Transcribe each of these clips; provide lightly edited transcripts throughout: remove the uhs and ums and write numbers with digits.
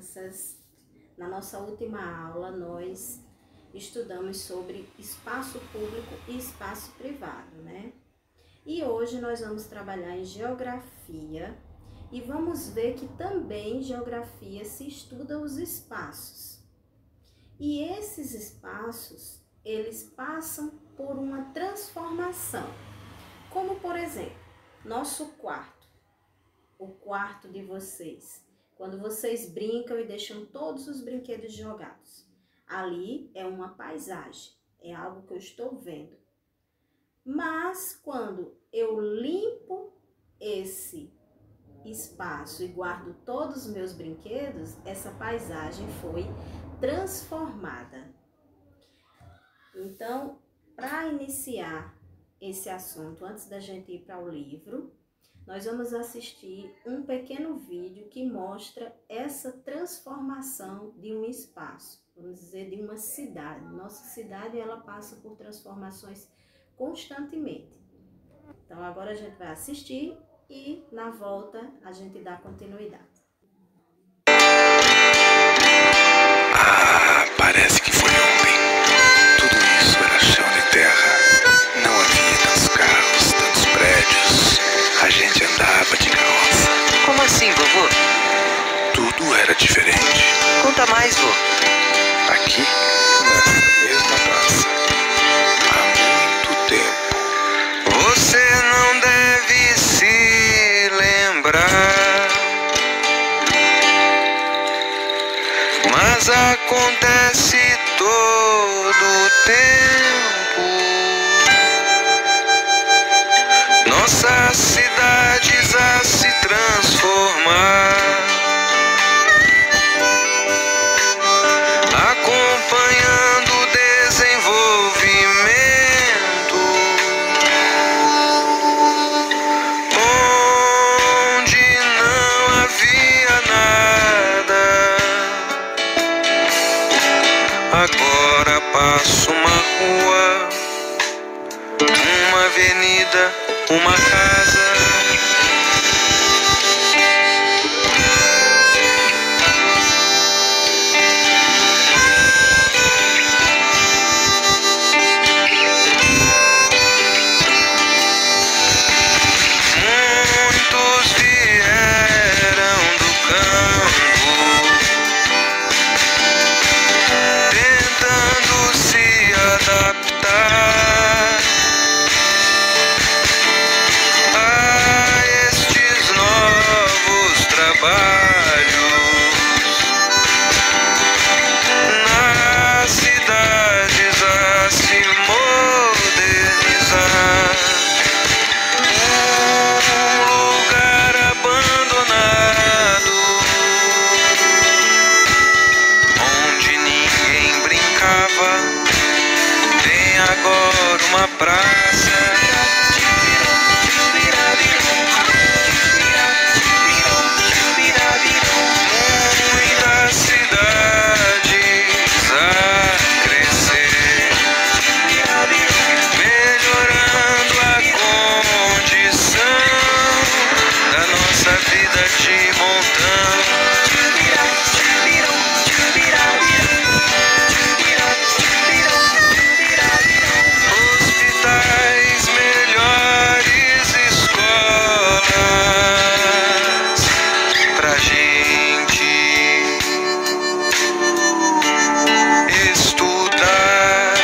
crianças. Na nossa última aula, nós estudamos sobre espaço público e espaço privado, né? E hoje nós vamos trabalhar em geografia e vamos ver que também em geografia se estuda os espaços. E esses espaços, eles passam por uma transformação. Como, por exemplo, nosso quarto, o quarto de vocês. Quando vocês brincam e deixam todos os brinquedos jogados. Ali é uma paisagem, é algo que eu estou vendo. Mas quando eu limpo esse espaço e guardo todos os meus brinquedos, essa paisagem foi transformada. Então, para iniciar esse assunto, antes da gente ir para o livro, nós vamos assistir um pequeno vídeo que mostra essa transformação de um espaço, vamos dizer, de uma cidade. Nossa cidade, ela passa por transformações constantemente. Então, agora a gente vai assistir e, na volta, a gente dá continuidade. Parece que foi ontem. Tudo isso era chão de terra. Não havia tantos carros, tantos prédios. A gente andava de carroça. Como assim, vovô? Tudo era diferente. Conta mais, vô. Aqui, nessa mesma praça, há muito tempo. Você não deve se lembrar, mas acontece todo o tempo. Nossas cidades a se transformar, acompanhando o desenvolvimento, onde não havia nada. Agora passo uma rua, uma avenida, uma casa. Muitos vieram do campo, tentando se adaptar a estes novos trabalhos. Nas cidades a se modernizar, um lugar abandonado, onde ninguém brincava, tem agora uma praça. Muitas cidades a crescer, melhorando a condição da nossa vida de montão. Hospitais, melhores escolas pra gente estudar.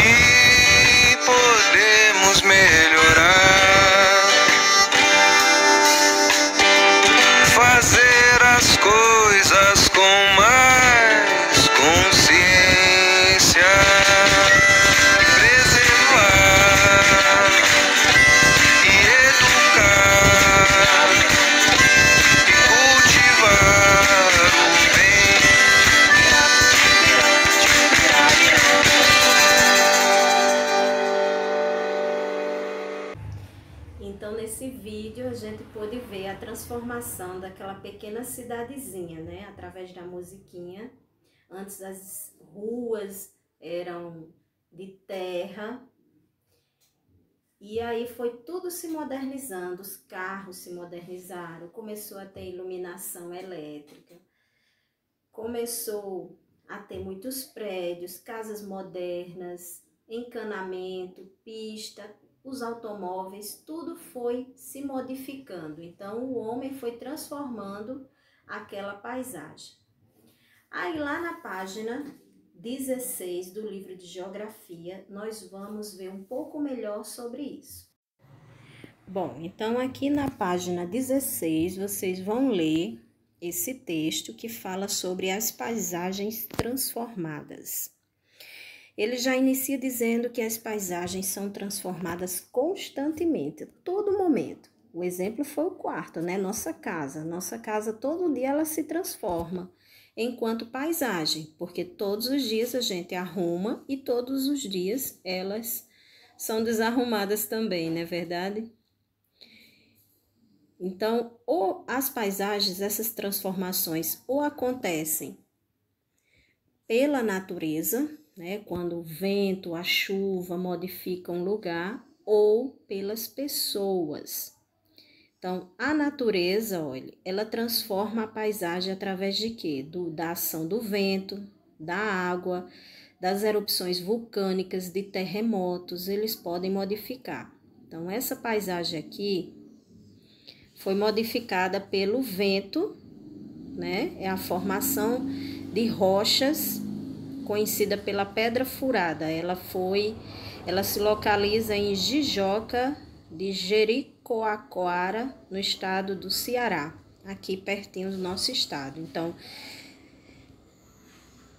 E podemos melhorar, fazer as coisas com mais consciência, preservar e educar e cultivar o bem. Então, nesse vídeo, a gente pôde ver a transformação daquela pequena cidadezinha, né? Através da musiquinha. Antes as ruas eram de terra. E aí foi tudo se modernizando, os carros se modernizaram, começou a ter iluminação elétrica, começou a ter muitos prédios, casas modernas, encanamento, pista, os automóveis, tudo foi se modificando. Então o homem foi transformando aquela paisagem. Aí lá na página 16 do livro de Geografia, nós vamos ver um pouco melhor sobre isso. Bom, então aqui na página 16, vocês vão ler esse texto que fala sobre as paisagens transformadas. Ele já inicia dizendo que as paisagens são transformadas constantemente, a todo momento. O exemplo foi o quarto, né? Nossa casa todo dia ela se transforma enquanto paisagem, porque todos os dias a gente arruma e todos os dias elas são desarrumadas também, não é verdade? Então, ou as paisagens, essas transformações, ou acontecem pela natureza, né, quando o vento, a chuva modificam o lugar, ou pelas pessoas. Então, a natureza, olha, ela transforma a paisagem através de quê? Da ação do vento, da água, das erupções vulcânicas, de terremotos, eles podem modificar. Então, essa paisagem aqui foi modificada pelo vento, né? É a formação de rochas, conhecida pela pedra furada. Ela se localiza em Jijoca de Jericoacoara, no estado do Ceará, aqui pertinho do nosso estado. Então,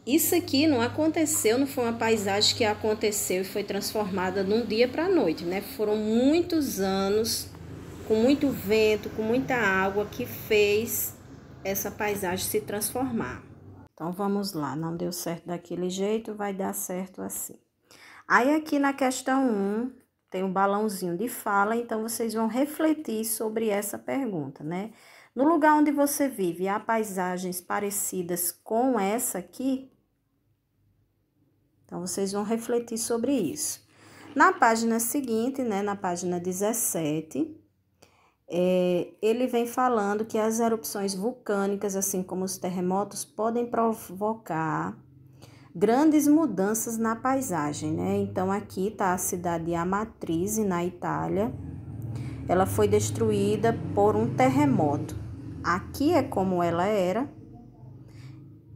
isso aqui não aconteceu, não foi uma paisagem que aconteceu e foi transformada de um dia para a noite, né? Foram muitos anos, com muito vento, com muita água, que fez essa paisagem se transformar. Então, vamos lá, não deu certo daquele jeito, vai dar certo assim. Aí, aqui na questão 1, tem um balãozinho de fala, então vocês vão refletir sobre essa pergunta, né? No lugar onde você vive, há paisagens parecidas com essa aqui? Então, vocês vão refletir sobre isso. Na página seguinte, né, na página 17, ele vem falando que as erupções vulcânicas, assim como os terremotos, podem provocar grandes mudanças na paisagem, né? Então, aqui está a cidade de Amatrice, na Itália. Ela foi destruída por um terremoto. Aqui é como ela era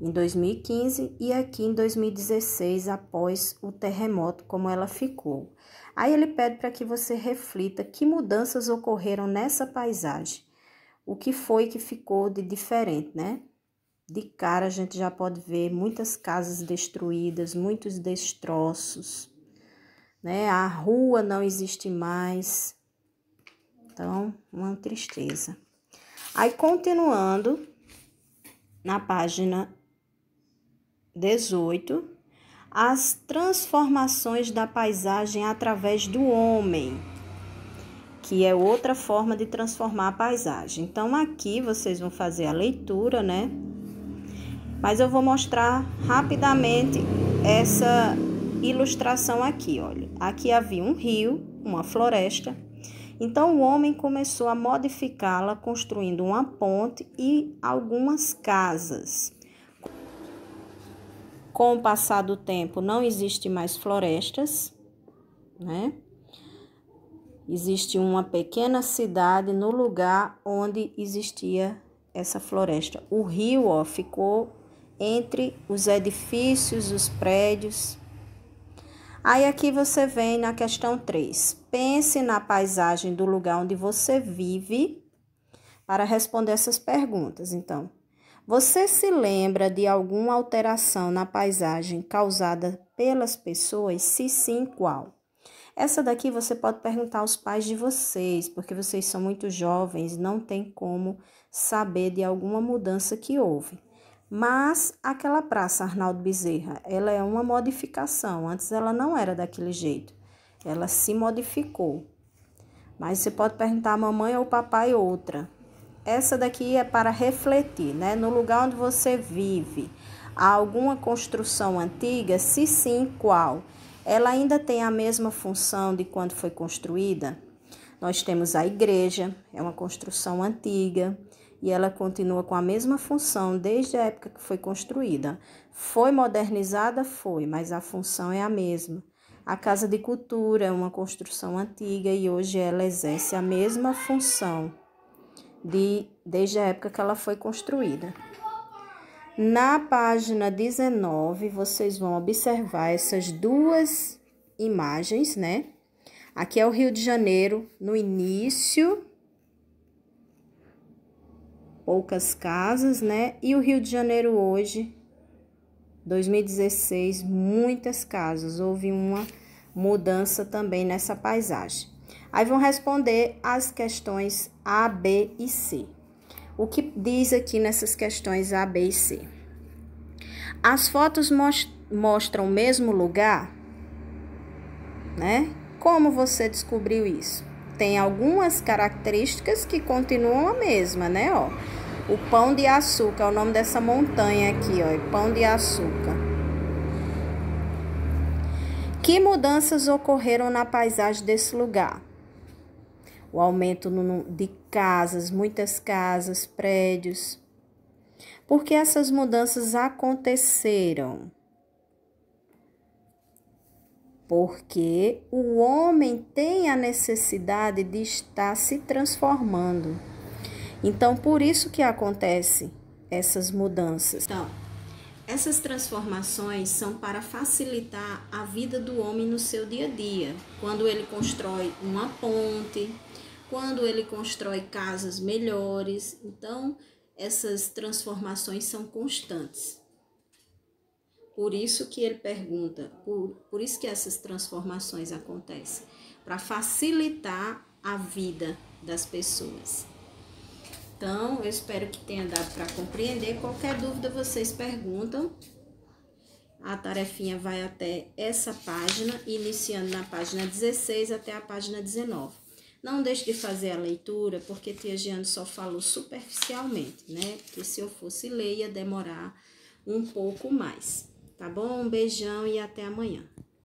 em 2015 e aqui em 2016, após o terremoto, como ela ficou. Aí ele pede para que você reflita que mudanças ocorreram nessa paisagem. O que foi que ficou de diferente, né? De cara a gente já pode ver muitas casas destruídas, muitos destroços, né? A rua não existe mais. Então, uma tristeza. Aí, continuando, na página 18, as transformações da paisagem através do homem, que é outra forma de transformar a paisagem. Então, aqui vocês vão fazer a leitura, né? Mas eu vou mostrar rapidamente essa ilustração aqui, olha. Aqui havia um rio, uma floresta. Então, o homem começou a modificá-la, construindo uma ponte e algumas casas. Com o passar do tempo, não existe mais florestas, né? Existe uma pequena cidade no lugar onde existia essa floresta. O rio, ó, ficou entre os edifícios, os prédios. Aí aqui você vem na questão 3. Pense na paisagem do lugar onde você vive para responder essas perguntas. Então, você se lembra de alguma alteração na paisagem causada pelas pessoas? Se sim, qual? Essa daqui você pode perguntar aos pais de vocês, porque vocês são muito jovens, não tem como saber de alguma mudança que houve. Mas aquela praça Arnaldo Bezerra, ela é uma modificação. Antes ela não era daquele jeito. Ela se modificou. Mas você pode perguntar a mamãe ou papai outra. Essa daqui é para refletir, né? No lugar onde você vive, a alguma construção antiga? Se sim, qual? Ela ainda tem a mesma função de quando foi construída? Nós temos a igreja, é uma construção antiga e ela continua com a mesma função desde a época que foi construída. Foi modernizada? Foi, mas a função é a mesma. A Casa de Cultura é uma construção antiga e hoje ela exerce a mesma função desde a época que ela foi construída. Na página 19, vocês vão observar essas duas imagens, né? Aqui é o Rio de Janeiro no início, poucas casas, né? E o Rio de Janeiro hoje, 2016, muitas casas. Houve uma mudança também nessa paisagem. Aí vão responder as questões A, B e C. O que diz aqui nessas questões A, B e C? As fotos mostram o mesmo lugar, né? Como você descobriu isso? Tem algumas características que continuam a mesma, né? Ó, o Pão de Açúcar, é o nome dessa montanha aqui, ó, Pão de Açúcar. Que mudanças ocorreram na paisagem desse lugar? O aumento de casas, muitas casas, prédios. Por que essas mudanças aconteceram? Porque o homem tem a necessidade de estar se transformando. Então, por isso que acontecem essas mudanças. Então, essas transformações são para facilitar a vida do homem no seu dia a dia. Quando ele constrói uma ponte, quando ele constrói casas melhores. Então, essas transformações são constantes. Por isso que ele pergunta, por isso que essas transformações acontecem, para facilitar a vida das pessoas. Então, eu espero que tenha dado para compreender. Qualquer dúvida, vocês perguntam. A tarefinha vai até essa página, iniciando na página 16 até a página 19. Não deixe de fazer a leitura, porque tia Giane só falou superficialmente, né? Porque se eu fosse ler, ia demorar um pouco mais. Tá bom? Um beijão e até amanhã.